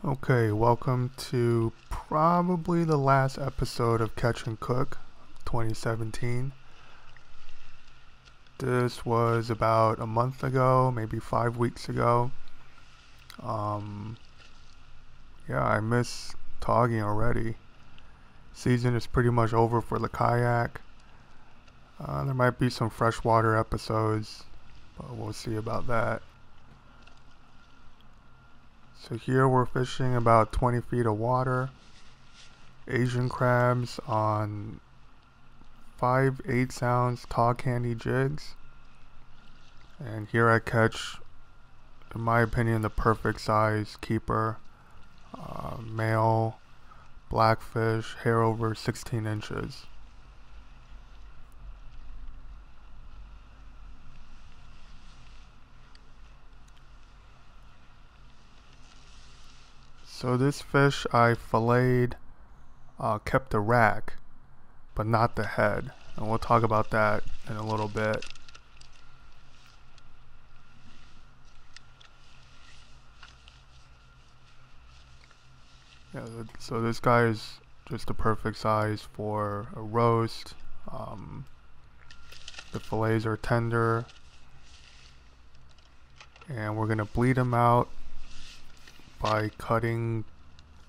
Okay, welcome to probably the last episode of Catch and Cook 2017. This was about a month ago, maybe 5 weeks ago. Um, yeah, I miss togging already. Season is pretty much over for the kayak. There might be some freshwater episodes, but we'll see about that. So here we're fishing about 20 feet of water. Asian crabs on 5/8 ounce tog candy jigs. And here I catch, in my opinion, the perfect size keeper. Male blackfish, hair over 16 inches. So this fish I filleted, kept the rack, but not the head. And we'll talk about that in a little bit. Yeah, so this guy is just the perfect size for a roast. The fillets are tender, and we're gonna bleed them out by cutting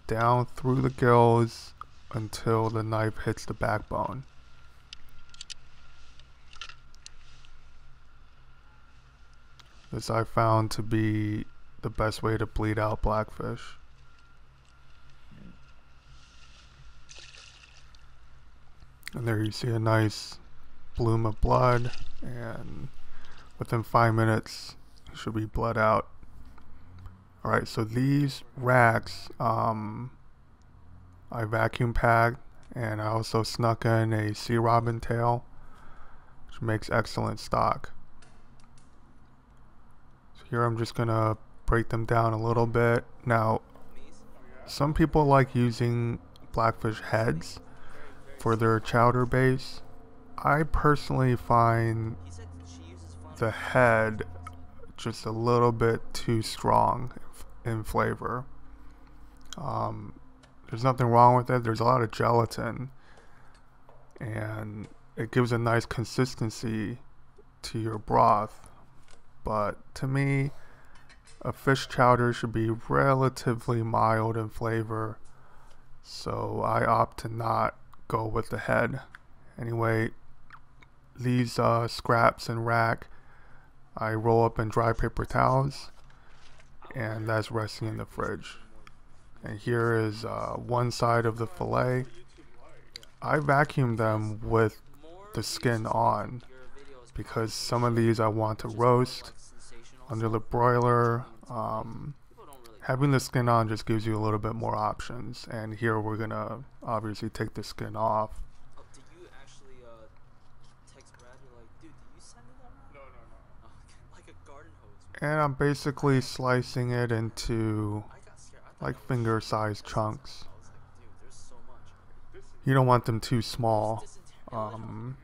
down through the gills until the knife hits the backbone. This I found to be the best way to bleed out blackfish. And there you see a nice bloom of blood, and within 5 minutes it should be bled out. Alright, so these racks I vacuum packed, and I also snuck in a sea robin tail, which makes excellent stock. So here I'm just gonna break them down a little bit. Now, some people like using blackfish heads for their chowder base. I personally find the head just a little bit too strong in flavor. There's nothing wrong with it. There's a lot of gelatin, and it gives a nice consistency to your broth. But to me, a fish chowder should be relatively mild in flavor, so I opt to not go with the head. Anyway, these scraps and rack I roll up in dry paper towels, and that's resting in the fridge. And here is one side of the fillet. I vacuum them with the skin on because some of these I want to roast under the broiler. Having the skin on just gives you a little bit more options, and here we're gonna obviously take the skin off. Oh, did you actually text Bradley like, dude, did you send me that? No, no, no. Oh, like a garden hose. And I'm basically slicing it into I got scared. like finger-sized chunks. I was like, dude, there's so much. You don't want them too small, and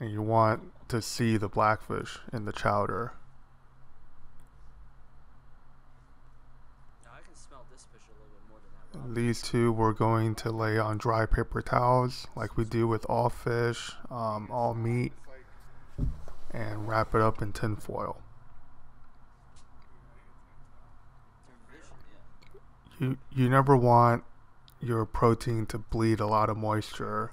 you want to see the blackfish in the chowder. Now I can smell this fish a little bit more than that. These two we're going to lay on dry paper towels like we do with all fish, all meat, and wrap it up in tin foil. You never want your protein to bleed a lot of moisture.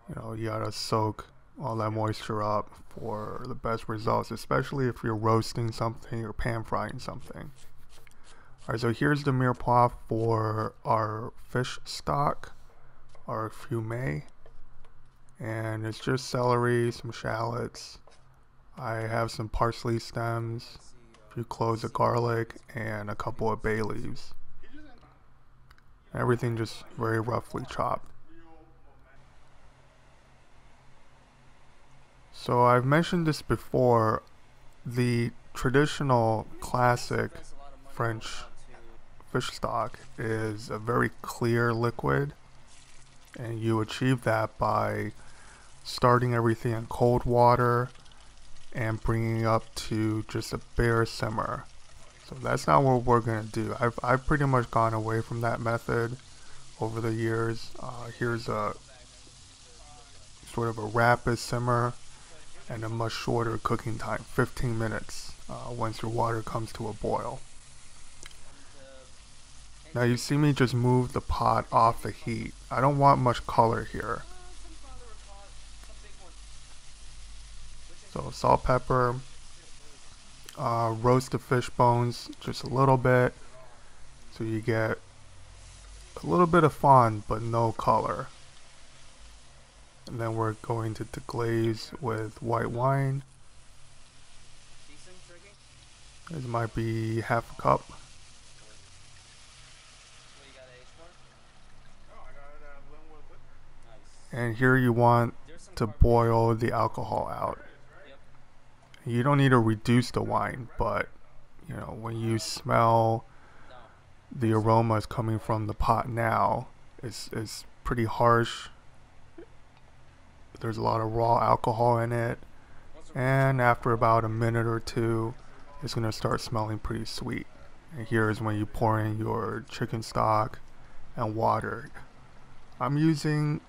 You know, you gotta soak all that moisture up for the best results, especially if you're roasting something or pan frying something. Alright, so here's the mirepoix for our fish stock, our fumet, and it's just celery, some shallots. I have some parsley stems, a few cloves of garlic, and a couple of bay leaves. Everything just very roughly chopped. So I've mentioned this before, the traditional classic French fish stock is a very clear liquid, and you achieve that by starting everything in cold water and bringing it up to just a bare simmer. So So that's not what we're gonna do. I've pretty much gone away from that method over the years. Here's a sort of a rapid simmer and a much shorter cooking time, 15 minutes once your water comes to a boil. Now you see me just move the pot off the heat. I don't want much color here. So salt, pepper, roast the fish bones just a little bit so you get a little bit of fond but no color. And then we're going to deglaze with white wine. This might be half a cup. And here you want to boil the alcohol out. You don't need to reduce the wine, but you know, when you smell the aromas coming from the pot now, it's pretty harsh. There's a lot of raw alcohol in it, and after about a minute or two, it's gonna start smelling pretty sweet. And here is when you pour in your chicken stock and water. I'm using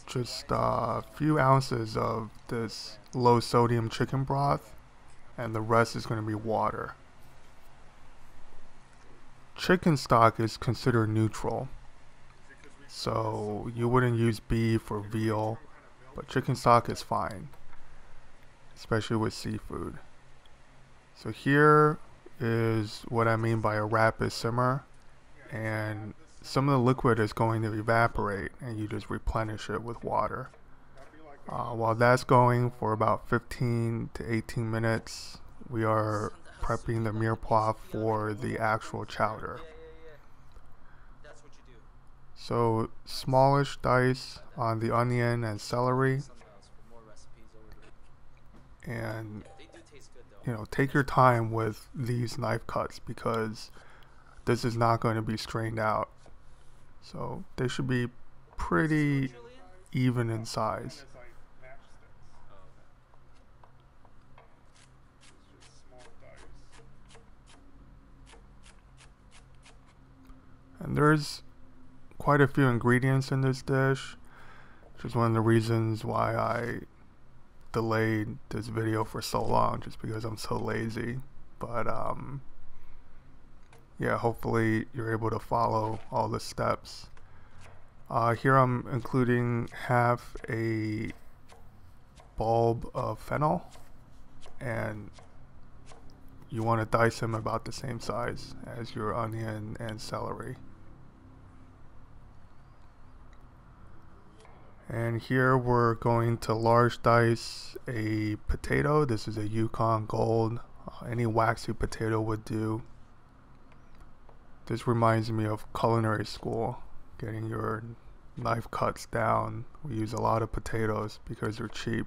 just a few ounces of this low sodium chicken broth, and the rest is going to be water. Chicken stock is considered neutral, so you wouldn't use beef or veal, but chicken stock is fine, especially with seafood. So here is what I mean by a rapid simmer, and some of the liquid is going to evaporate and you just replenish it with water. While that's going for about 15 to 18 minutes, we are prepping the mirepoix for the actual chowder. So smallish dice on the onion and celery, and you know, take your time with these knife cuts because this is not going to be strained out. So they should be pretty even in size. And there's quite a few ingredients in this dish, which is one of the reasons why I delayed this video for so long, just because I'm so lazy. But yeah, hopefully you're able to follow all the steps. Here I'm including half a bulb of fennel, and you want to dice them about the same size as your onion and celery. And here we're going to large dice a potato. This is a Yukon Gold. Any waxy potato would do. This reminds me of culinary school, getting your knife cuts down. We use a lot of potatoes because they're cheap.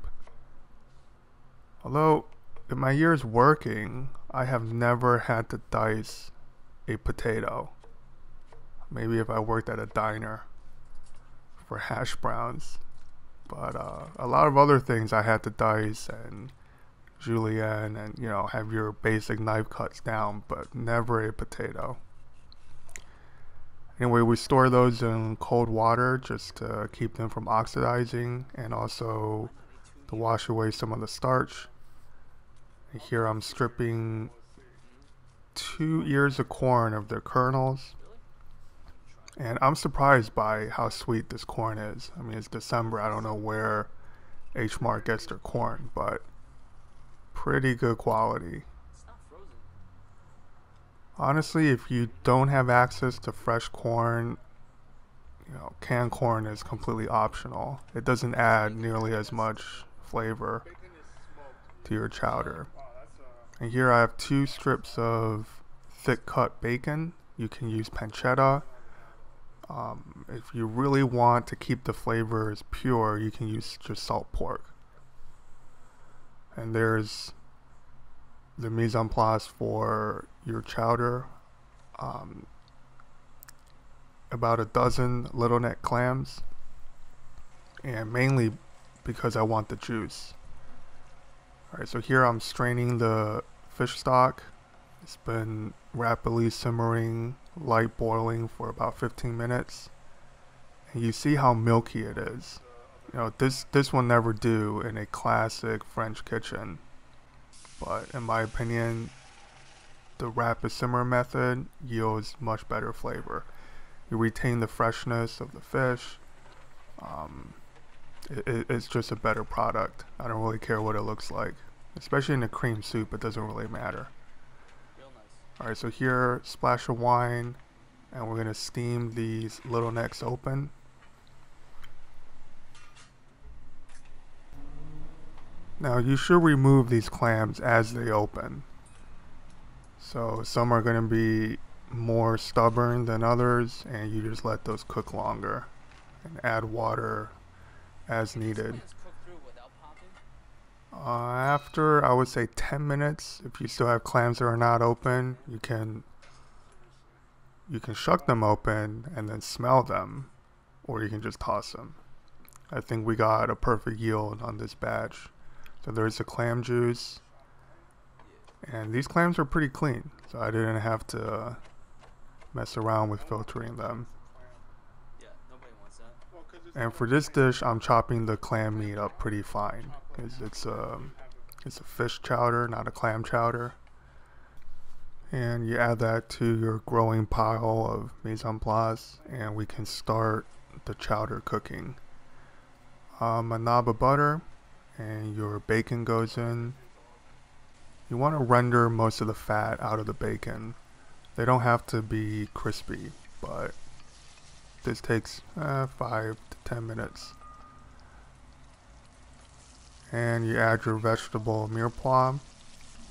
Although, in my years working, I have never had to dice a potato. Maybe if I worked at a diner for hash browns. But a lot of other things I had to dice and julienne and, you know, have your basic knife cuts down, but never a potato. Anyway, we store those in cold water just to keep them from oxidizing and also to wash away some of the starch. And here I'm stripping 2 ears of corn of their kernels. And I'm surprised by how sweet this corn is. I mean, it's December. I don't know where H Marc gets their corn, but pretty good quality. Honestly, if you don't have access to fresh corn, you know, canned corn is completely optional. It doesn't add nearly as much flavor to your chowder. And here I have 2 strips of thick cut bacon. You can use pancetta. If you really want to keep the flavors pure, you can use just salt pork. And there's the mise en place for your chowder. About a dozen little neck clams, and mainly because I want the juice. Alright, so here I'm straining the fish stock It's been rapidly simmering, light boiling for about 15 minutes. And you see how milky it is. You know, this will never do in a classic French kitchen. But in my opinion, the rapid simmer method yields much better flavor. You retain the freshness of the fish. It's just a better product. I don't really care what it looks like. Especially in a cream soup, it doesn't really matter. Real nice. Alright, so here, splash of wine, and we're going to steam these little necks open. Now you should remove these clams as they open. So some are going to be more stubborn than others, and you just let those cook longer and add water as needed. After, I would say 10 minutes, if you still have clams that are not open, you can shuck them open and then smell them, or you can just toss them. I think we got a perfect yield on this batch. So there's the clam juice, and these clams are pretty clean, so I didn't have to mess around with filtering them. Yeah, nobody wants that. And for this dish, I'm chopping the clam meat up pretty fine, because it's a fish chowder, not a clam chowder. And you add that to your growing pile of mise en place, and we can start the chowder cooking. A knob of butter, and your bacon goes in. You want to render most of the fat out of the bacon. They don't have to be crispy, but this takes 5 to 10 minutes. And you add your vegetable mirepoix,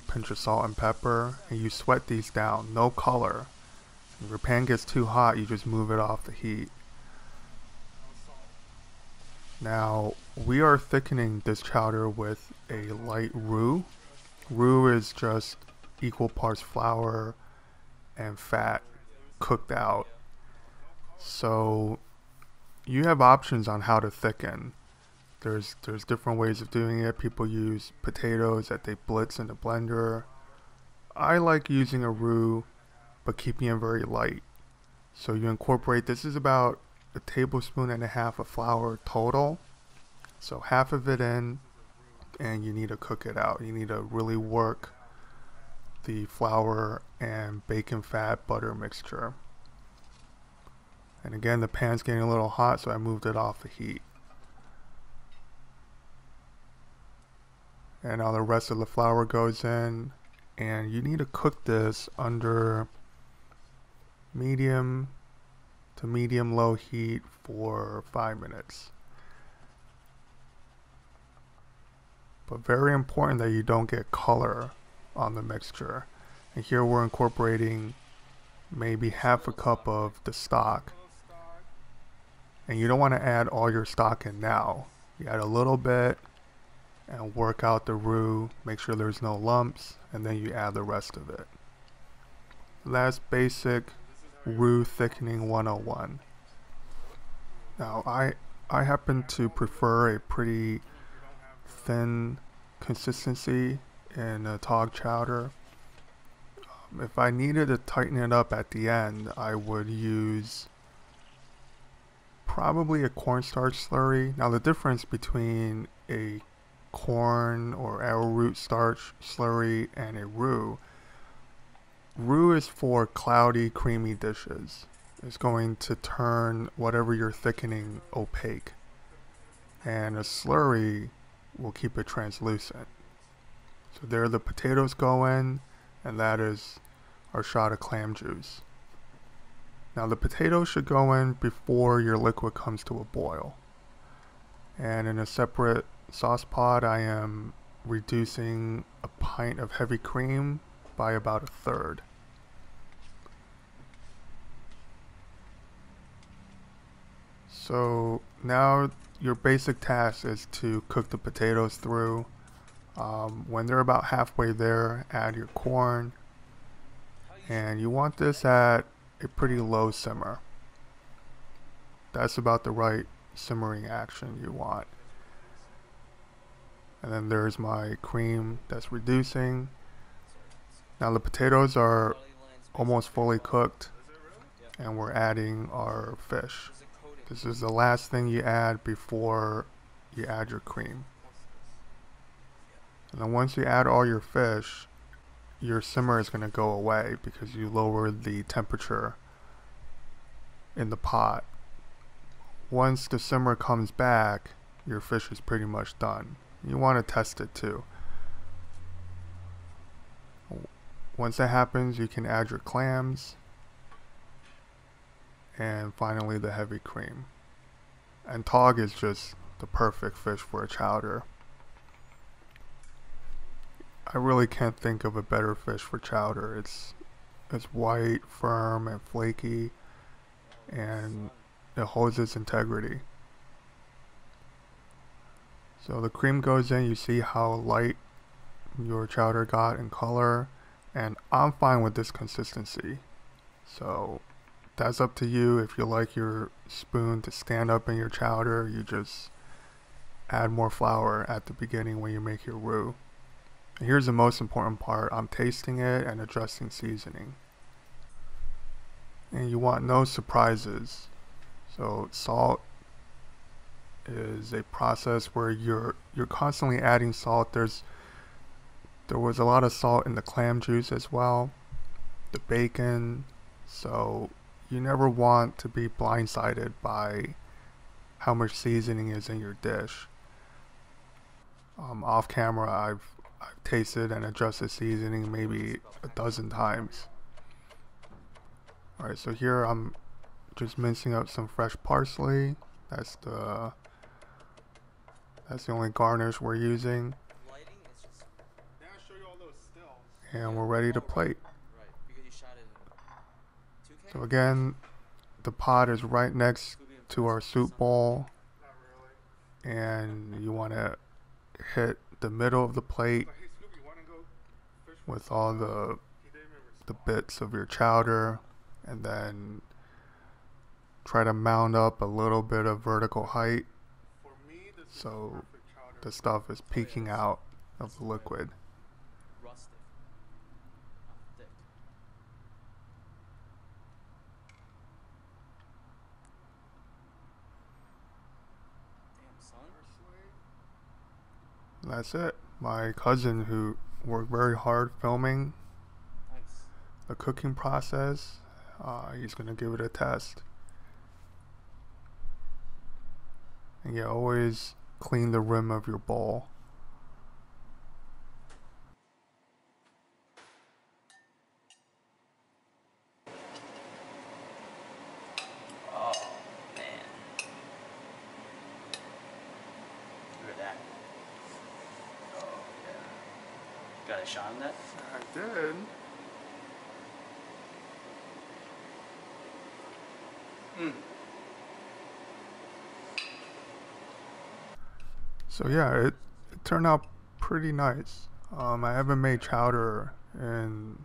pinch of salt and pepper, and you sweat these down, no color. If your pan gets too hot, you just move it off the heat. Now, we are thickening this chowder with a light roux. Roux is just equal parts flour and fat cooked out. So you have options on how to thicken. There's different ways of doing it. People use potatoes that they blitz in the blender. I like using a roux, but keeping it very light. So you incorporate, this is about 1.5 tablespoons of flour total. So half of it in, and you need to cook it out. You need to really work the flour and bacon fat butter mixture. And again, the pan's getting a little hot, so I moved it off the heat. And now the rest of the flour goes in, and you need to cook this under medium to medium low heat for 5 minutes. But very important that you don't get color on the mixture. And here we're incorporating maybe half a cup of the stock. And you don't want to add all your stock in now. You add a little bit and work out the roux, make sure there's no lumps, and then you add the rest of it. That's basic roux thickening 101. Now I happen to prefer a pretty thin consistency in a tog chowder. If I needed to tighten it up at the end, I would use probably a cornstarch slurry. Now the difference between a corn or arrowroot starch slurry and a roux is for cloudy, creamy dishes. It's going to turn whatever you're thickening opaque, and a slurry will keep it translucent. So there the potatoes go in, and that is our shot of clam juice. Now the potatoes should go in before your liquid comes to a boil. And in a separate sauce pot, I am reducing a pint of heavy cream by about 1/3. So now your basic task is to cook the potatoes through. When they're about halfway there, add your corn. And you want this at a pretty low simmer. That's about the right simmering action you want. And then there's my cream that's reducing. Now the potatoes are almost fully cooked, and we're adding our fish. This is the last thing you add before you add your cream. And then once you add all your fish, your simmer is going to go away because you lowered the temperature in the pot. Once the simmer comes back, your fish is pretty much done. You want to test it too. Once that happens, you can add your clams, and finally the heavy cream. And tog is just the perfect fish for a chowder. I really can't think of a better fish for chowder. It's white, firm, and flaky, and it holds its integrity. So the cream goes in, you see how light your chowder got in color, and I'm fine with this consistency. So that's up to you. If you like your spoon to stand up in your chowder, you just add more flour at the beginning when you make your roux. And here's the most important part. I'm tasting it and adjusting seasoning. And you want no surprises. So salt is a process where you're constantly adding salt. There was a lot of salt in the clam juice as well, the bacon, so you never want to be blindsided by how much seasoning is in your dish. Off camera, I've tasted and adjusted seasoning maybe a dozen times. Alright, so here I'm just mincing up some fresh parsley. That's the only garnish we're using. And we're ready to plate. So again, the pot is right next to our soup bowl, and you want to hit the middle of the plate with all the bits of your chowder, and then try to mount up a little bit of vertical height so the stuff is peeking out of the liquid. That's it. My cousin, who worked very hard filming the cooking process, he's gonna give it a test. And you always clean the rim of your bowl. Oh man, look at that. Oh yeah. Got a shot on that? I did. So yeah, it turned out pretty nice. I haven't made chowder in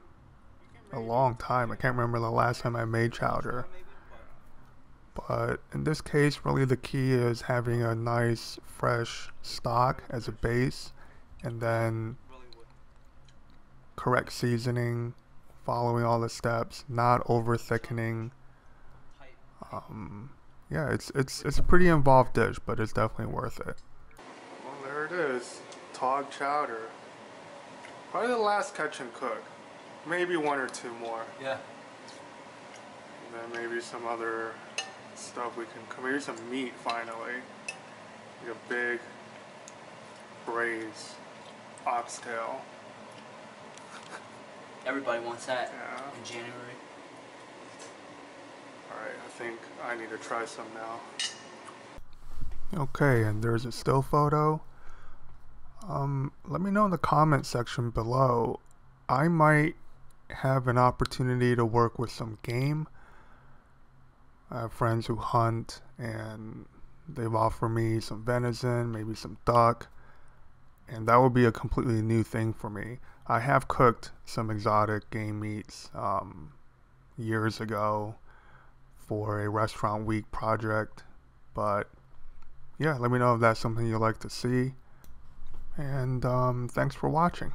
a long time. I can't remember the last time I made chowder. But in this case, really the key is having a nice fresh stock as a base, and then correct seasoning, following all the steps, not over thickening. Yeah, it's a pretty involved dish, but it's definitely worth it. Well, there it is, tog chowder. Probably the last catch and cook. Maybe one or two more. Yeah. And then maybe some other stuff we can cook. Maybe some meat finally. Like a big braised oxtail. Everybody wants that Yeah. in January. Alright, I think I need to try some now. Okay, and there's a still photo. Let me know in the comment section below. I might have an opportunity to work with some game. I have friends who hunt, and they've offered me some venison, maybe some duck, and that would be a completely new thing for me. I have cooked some exotic game meats years ago for a restaurant week project, but yeah, let me know if that's something you'd like to see, and thanks for watching.